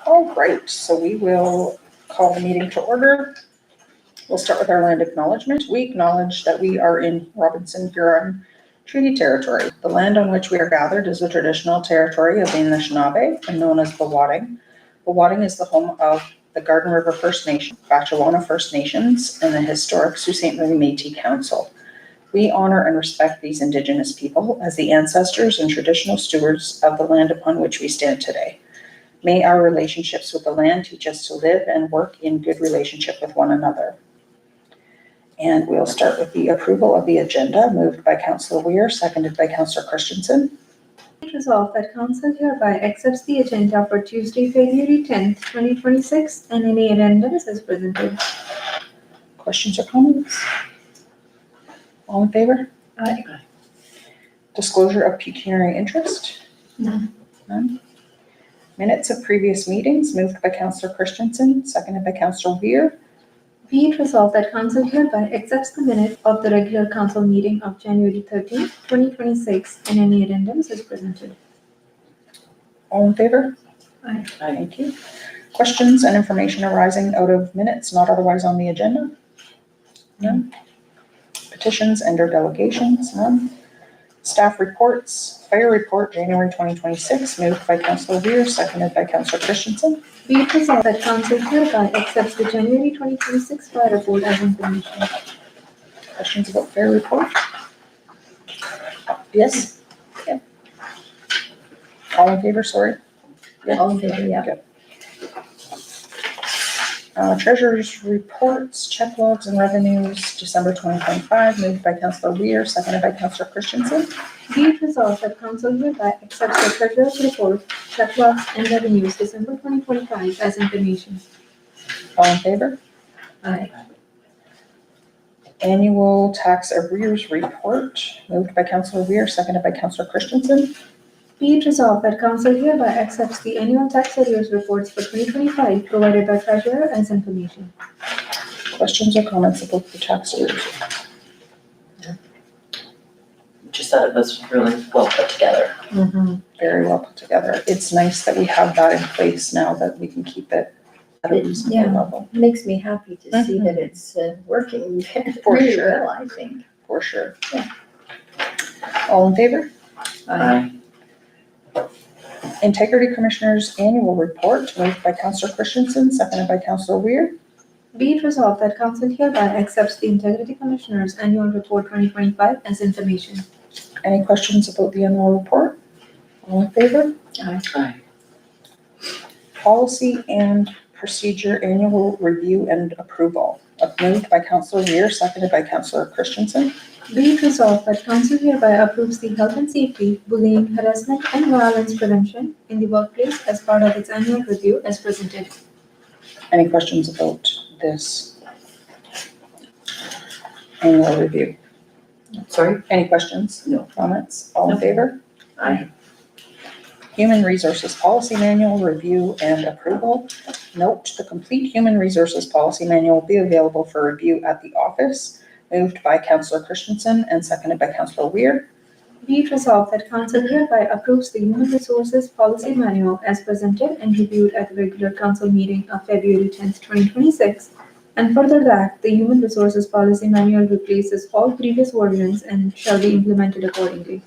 All right, so we will call the meeting to order. We'll start with our land acknowledgement. We acknowledge that we are in Robinson Huron Treaty Territory. The land on which we are gathered is the traditional territory of the Anishinaabe and known as Bawading. Bawading is the home of the Garden River First Nation, Batchewana First Nations, and the historic Sault Ste. Marie Métis Council. We honor and respect these Indigenous people as the ancestors and traditional stewards of the land upon which we stand today. May our relationships with the land teach us to live and work in good relationship with one another. And we'll start with the approval of the agenda, moved by Councillor Weir, seconded by Councillor Christensen. Resolved that Council hereby accepts the agenda for Tuesday, February 10th, 2026, and any addendums as presented. Questions or comments? All in favor? Aye. Disclosure of pecuniary interest? None. None. Minutes of previous meetings, moved by Councillor Christensen, seconded by Councillor Weir. Be it resolved that Council hereby accepts the minute of the regular Council meeting of January 13th, 2026, and any addendums as presented. All in favor? Aye. Thank you. Questions and information arising out of minutes not otherwise on the agenda? None. Petitions and/or delegations? None. Staff reports. Fire report, January 2026, moved by Councillor Weir, seconded by Councillor Christensen. Be it resolved that Council hereby accepts the January 2026 fire report as information. Questions about fire report? Yes? Yeah. All in favor, sorry? Yeah. All in favor, yeah. Good. Treasurer's reports, check logs and revenues, December 2025, moved by Councillor Weir, seconded by Councillor Christensen. Be it resolved that Council hereby accepts the Treasurer's report, check logs, and revenues December 2025 as information. All in favor? Aye. Annual tax arrears report, moved by Councillor Weir, seconded by Councillor Christensen. Be it resolved that Council hereby accepts the annual tax arrears reports for 2025 provided by Treasurer as information. Questions or comments about the tax arrears? Just thought it was really well put together. Very well put together. It's nice that we have that in place now, that we can keep it at a reasonable level. It makes me happy to see that it's working For really sure. well, I think. For sure. Yeah. All in favor? Aye. Integrity Commissioner's annual report, moved by Councillor Christensen, seconded by Councillor Weir. Be it resolved that Council hereby accepts the Integrity Commissioner's annual report 2025 as information. Any questions about the annual report? All in favor? Aye. Policy and Procedure Annual Review and Approval, moved by Councillor Weir, seconded by Councillor Christensen. Be it resolved that Council hereby approves the health and safety, bullying, harassment, and violence prevention in the workplace as part of its annual review as presented. Any questions about this annual review? Sorry? Any questions? No. Comments? All in No. favor? Aye. Human Resources Policy Manual Review and Approval. Note, the complete Human Resources Policy Manual will be available for review at the office, moved by Councillor Christensen and seconded by Councillor Weir. Be it resolved that Council hereby approves the Human Resources Policy Manual as presented and reviewed at the regular Council meeting of February 10th, 2026, and further that the Human Resources Policy Manual replaces all previous versions and shall be implemented accordingly.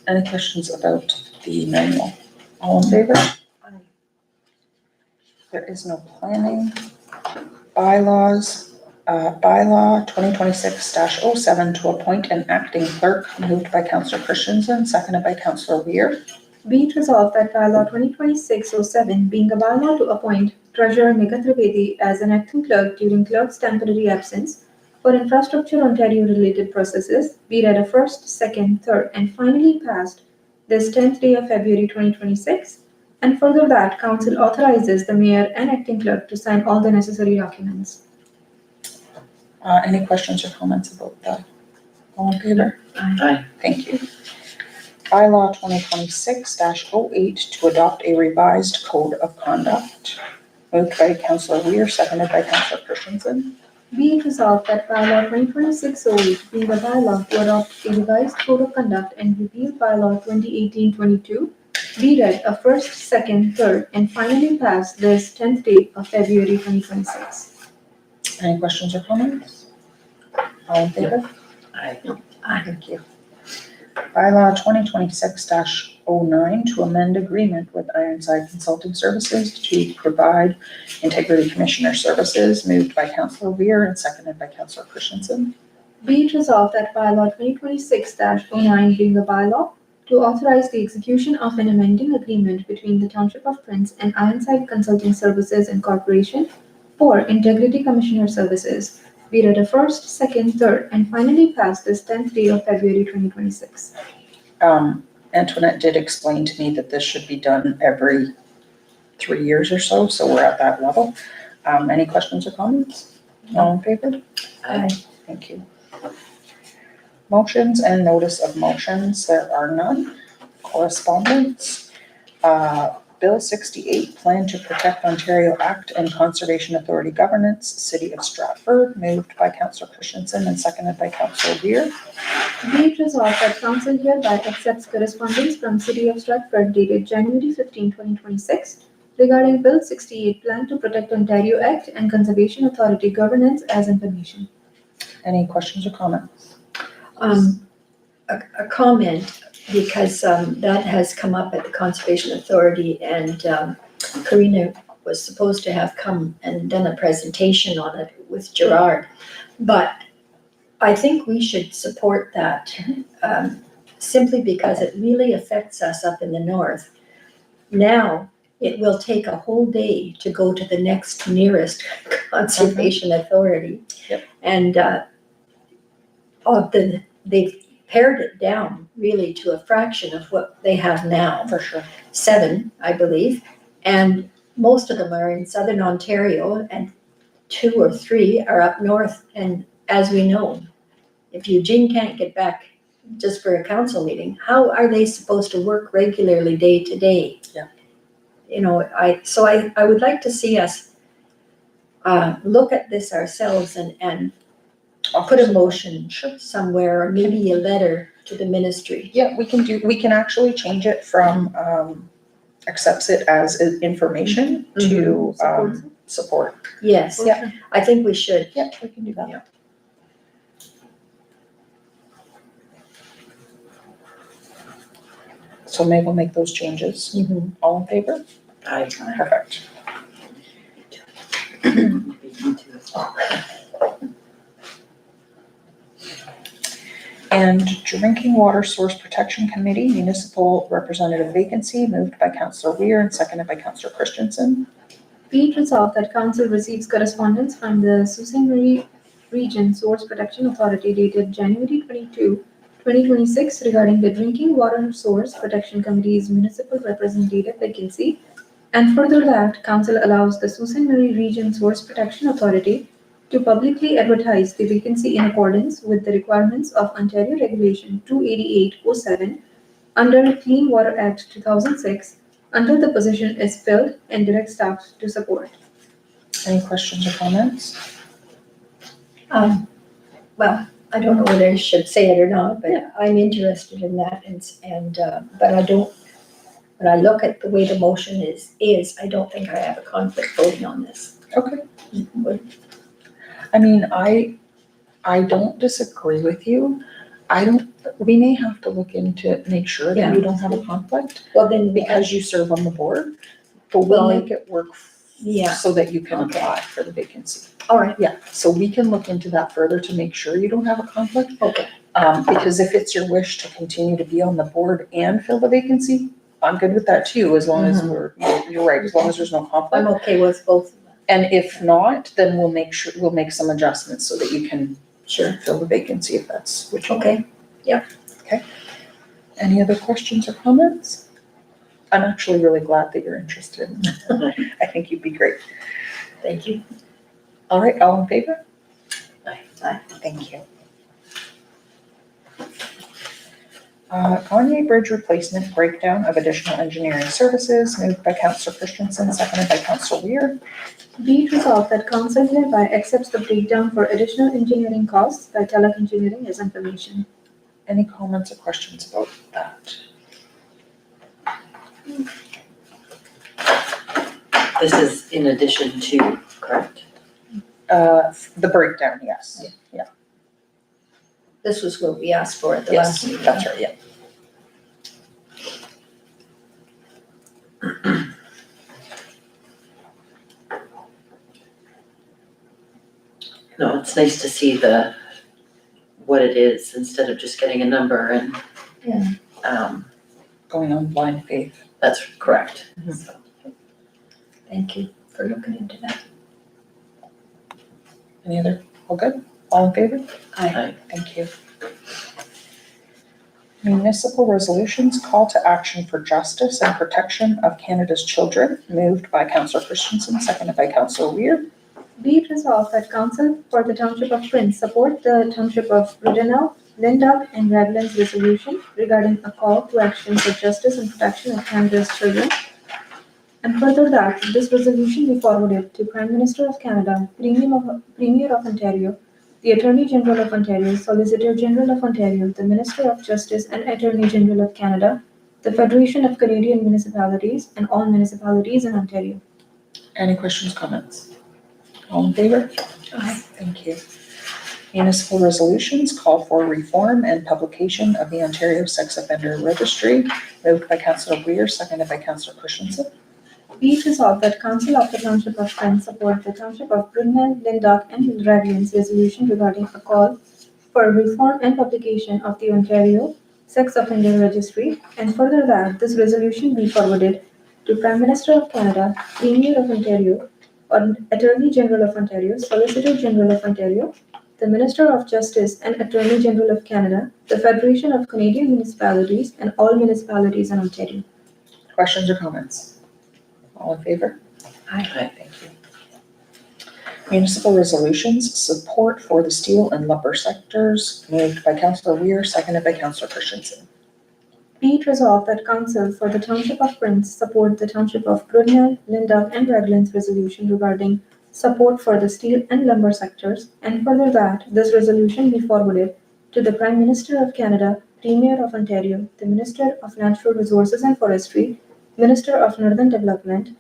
Any questions about the manual? All in favor? There is no planning. Bylaws. Bylaw 2026-07 to appoint an acting clerk, moved by Councillor Christensen, seconded by Councillor Weir. Be it resolved that bylaw 2026-07 being a bylaw to appoint Treasurer Megha Trivedi as an acting clerk during clerk's temporary absence for Infrastructure Ontario related processes be read a first, second, third, and finally passed this 10th day of February 2026, and further that Council authorizes the Mayor and acting clerk to sign all the necessary documents. Any questions or comments about that? All in favor? Aye. Thank you. Bylaw 2026-08 to adopt a revised code of conduct, moved by Councillor Weir, seconded by Councillor Christensen. Be it resolved that bylaw 2026-08 being a bylaw to adopt a revised code of conduct and repeal bylaw 2018-22 be read a first, second, third, and finally passed this 10th day of February 2026. Any questions or comments? All in favor? Aye. Thank you. Bylaw 2026-09 to amend agreement with Ironside Consulting Services to provide integrity commissioner services, moved by Councillor Weir and seconded by Councillor Christensen. Be it resolved that bylaw 2026-09 being a bylaw to authorize the execution of an amending agreement between the Township of Prince and Ironside Consulting Services Incorporation for integrity commissioner services, be read a first, second, third, and finally passed this 10th day of February 2026. Antoinette did explain to me that this should be done every 3 years or so, so we're at that level. Any questions or comments? All in favor? Aye. Thank you. Motions and notice of motions, there are none. Correspondence. Bill 68, Plan to Protect Ontario Act and Conservation Authority Governance, City of Stratford, moved by Councillor Christensen and seconded by Councillor Weir. Be it resolved that council hereby accepts correspondence from City of Stratford dated January 15, 2026 regarding Bill 68, Plan to Protect Ontario Act and Conservation Authority Governance as information. Any questions or comments? A comment, because that has come up at the Conservation Authority, and Karina was supposed to have come and done a presentation on it with Gerard. But I think we should support that simply because it really affects us up in the north. Now, it will take a whole day to go to the next nearest conservation authority. Yep. And they've pared it down really to a fraction of what they have now. For sure. 7, I believe, and most of them are in southern Ontario, and 2 or 3 are up north. And as we know, if Eugene can't get back just for a council meeting, how are they supposed to work regularly day to day? Yeah. You know, I would like to see us look at this ourselves and put a motion somewhere, or maybe a letter to the ministry. Yeah, we can actually change it from accepts it as information to support. Yes, Yeah. I think we should. Yeah, we can do that. Yeah. So Meg will make those changes. All in favor? Aye. Perfect. And Drinking Water Source Protection Committee, Municipal Representative Vacancy, moved by Councillor Weir and seconded by Councillor Christensen. Be it resolved that council receives correspondence from the Sault Ste. Marie Region Source Protection Authority dated January 22, 2026 regarding the Drinking Water Source Protection Committee's municipal representative vacancy, and further that council allows the Sault Ste. Marie Region Source Protection Authority to publicly advertise the vacancy in accordance with the requirements of Ontario Regulation 28807 under Clean Water Act 2006 until the position is filled, and direct staff to support. Any questions or comments? Well, I don't know whether I should say it or not, but I'm interested in that, and but I don't. When I look at the way the motion is, I don't think I have a conflict voting on this. Okay. I mean, I don't disagree with you. We may have to look into, make sure that you don't have a conflict, Well, then, because you serve on the board, but we'll Well, make it work yeah. so that you can Okay. apply for the vacancy. All right, Yeah, so we can look into that further to make sure you don't have a conflict. okay, Because if it's your wish to continue to be on the board and fill the vacancy, I'm good with that too, as long as you're right, as long as there's no conflict. I'm okay with both of them. And if not, then we'll make some adjustments so that you can Sure. fill the vacancy if that's what you want. Okay, Any other questions or comments? I'm actually really glad that you're interested. I think you'd be great. thank you. All right, all in favor? Aye. Aye. Thank you. Kanye Bridge replacement breakdown of additional engineering services, moved by Councillor Christensen, seconded by Councillor Weir. Be it resolved that council hereby accepts the breakdown for additional engineering costs by Telek Engineering as information. Any comments or questions about that? This is in addition to, correct? The breakdown, yes. Yeah, This was what we asked for at the last yes, meeting. that's right, yeah. No, it's nice to see what it is instead of just getting a number and. Yeah. Going on blind faith. That's correct. Mhm. So, Thank you for looking into that. Any other, all good? All in favor? Aye. Thank you. Municipal resolutions, call to action for justice and protection of Canada's children, moved by Councillor Christensen, seconded by Councillor Weir. Be it resolved that Council for the Township of Prince support the Township of Brudenell, Lindau, and Raglan's resolution regarding a call to action for justice and protection of Canada's children. And further that this resolution be forwarded to Prime Minister of Canada, Premier of Ontario, the Attorney General of Ontario, Solicitor General of Ontario, the Minister of Justice and Attorney General of Canada, the Federation of Canadian Municipalities, and all municipalities in Ontario. Any questions, comments? All in favor? Aye. Thank you. Municipal resolutions, call for reform and publication of the Ontario Sex Offender Registry, moved by Councillor Weir, seconded by Councillor Christensen. Be it resolved that Council of the Township of Prince support the Township of Brunel, Lindau, and Raglan's resolution regarding a call for reform and publication of the Ontario Sex Offender Registry, and further that this resolution be forwarded to Prime Minister of Canada, Premier of Ontario, or Attorney General of Ontario, Solicitor General of Ontario, the Minister of Justice and Attorney General of Canada, the Federation of Canadian Municipalities, and all municipalities in Ontario. Questions or comments? All in favor? Aye. Thank you. Municipal resolutions, support for the steel and lumber sectors, moved by Councillor Weir, seconded by Councillor Christensen. Be it resolved that Council for the Township of Prince support the Township of Brunel, Lindau, and Raglan's resolution regarding support for the steel and lumber sectors, and further that this resolution be forwarded to the Prime Minister of Canada, Premier of Ontario, the Minister of Natural Resources and Forestry, Minister of Northern Development,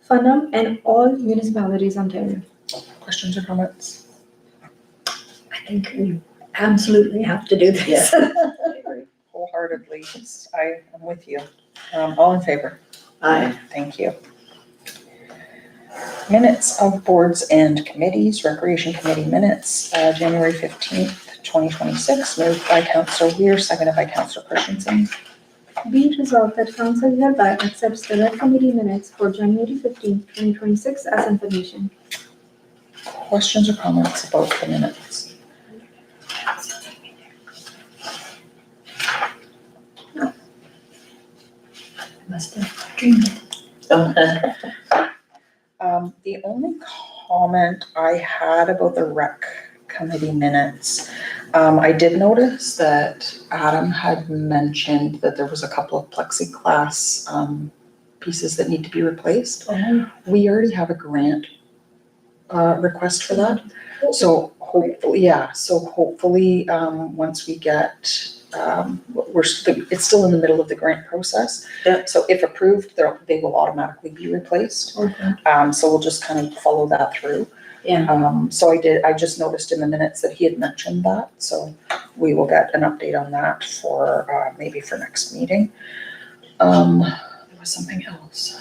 FUNAM, and all municipalities in Ontario. Questions or comments? I think we absolutely have to do this. I agree wholeheartedly. I am with you. All in favor? Aye. Thank you. Minutes of boards and committees, Recreation Committee minutes, January 15th, 2026, moved by Councillor Weir, seconded by Councillor Christensen. Be it resolved that Council hereby accepts the Rec Committee minutes for January 15, 2026 as information. Questions or comments about the minutes? Must have dreamed it. The only comment I had about the Rec Committee minutes, I did notice that Adam had mentioned that there was a couple of plexiglass pieces that need to be replaced. We already have a grant request for that. So hopefully, once we get, it's still in the middle of the grant process. Yeah. So if approved, they will automatically be replaced. Okay. So we'll just kind of follow that through. Yeah. So I just noticed in the minutes that he had mentioned that, so we will get an update on that for, maybe for next meeting. There was something else.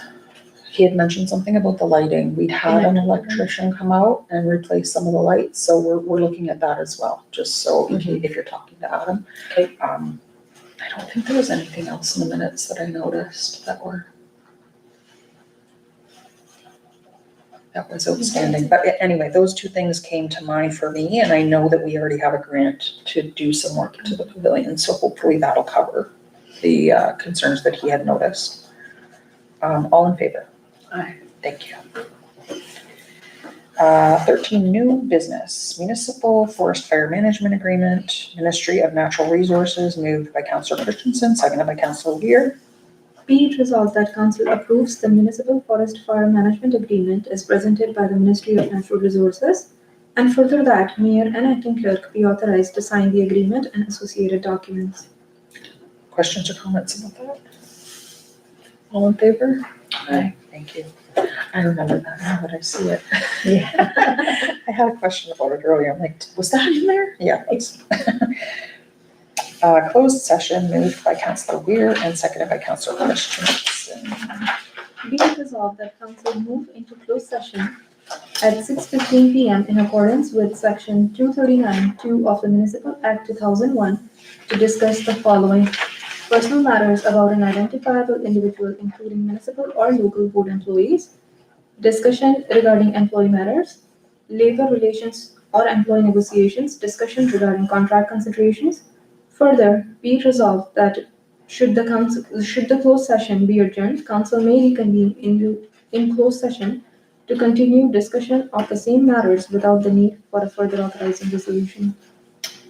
He had mentioned something about the lighting. We'd had an electrician come out and replace some of the lights, so we're looking at that as well, just so if you're talking to Adam. Okay. I don't think there was anything else in the minutes that I noticed that was outstanding. But anyway, those two things came to mind for me, and I know that we already have a grant to do some work to the pavilion, so hopefully that'll cover the concerns that he had noticed. All in favor? Aye. Thank you. 13, new business, Municipal Forest Fire Management Agreement, Ministry of Natural Resources, moved by Councillor Christensen, seconded by Councillor Weir. Be it resolved that Council approves the Municipal Forest Fire Management Agreement as presented by the Ministry of Natural Resources, and further that Mayor and Acting Clerk be authorized to sign the agreement and associated documents. Questions or comments about that? All in favor? Aye. Thank you. I remember that now that I see it. Yeah. I had a question about it earlier. I'm like, was that in there? Yeah, it's. Closed session moved by Councillor Weir and seconded by Councillor Christensen. Be it resolved that council move into closed session at 6:15 PM in accordance with section 239(2) of the Municipal Act 2001 to discuss the following: personal matters about an identifiable individual, including municipal or local board employees, discussion regarding employee matters, labor relations or employee negotiations, discussion regarding contract considerations. Further, be it resolved that should the closed session be adjourned, council may reconvene in closed session to continue discussion of the same matters without the need for a further authorizing resolution.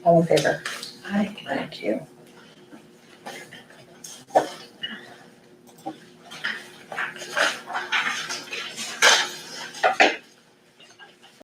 All in favor? Aye. Thank you.